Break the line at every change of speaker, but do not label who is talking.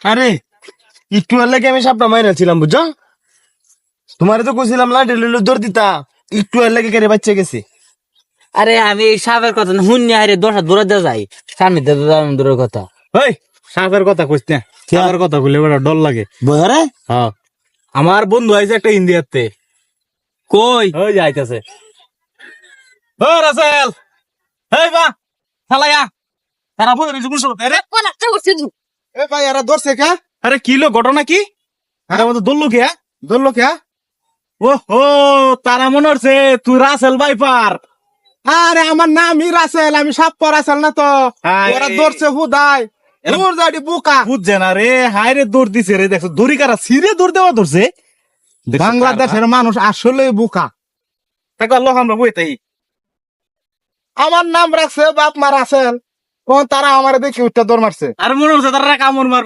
আরে একটু হলে আমি সাপটা মাইরাছিলাম বুঝছো, তোমারে তো কইছিলাম লাঠি লইলে দৌড় দিতা, একটু হলে কেড়ে বাচ্চা গেছে।
আরে আমি এই সাপের কথা শুনি, আরে 10 হাত দূরে যাই সামনে দূরের কথা।
ওই সাপের কথা কইস না, সাপের কথা বলে বড় ডর লাগে।
বহারে
হ্যাঁ, আমার বন্ধু আইছে একটা ইন্ডিয়াতে।
কই
ওই যাইতেছে। ও রাসেল, এই বা চালায়া তারা বলে রিজু কুল আরে
এ ভাই এরা ধরছে কে?
আরে কি লো ঘটনা কি? আরে আমাদের দল্লু কে?
ধরলো কে?
ও হো, তারা মনে হচ্ছে তুই রাসেল ভাইপার।
আরে আমার নামই রাসেল, আমি সাপ পরাসেল না তো।
হায়।
ওরা ধরছে হুদাই দূর যাড়ি বুকা।
বুঝছে না রে, হায় রে দৌড় দিছে রে, দেখছো দড়ি কারা সিরে দৌড় দেওয়া ধরছে।
বাংলাদেশের মানুষ আসলে বুকা।
তাকে আল্লাহ আমরা বই তাই।
আমার নাম রাখছে বাপ মা রাসেল, কোন তারা আমার দেখি উঠটা দৌড় মারছে।
আর মনে হচ্ছে তারা কামড় মারবে।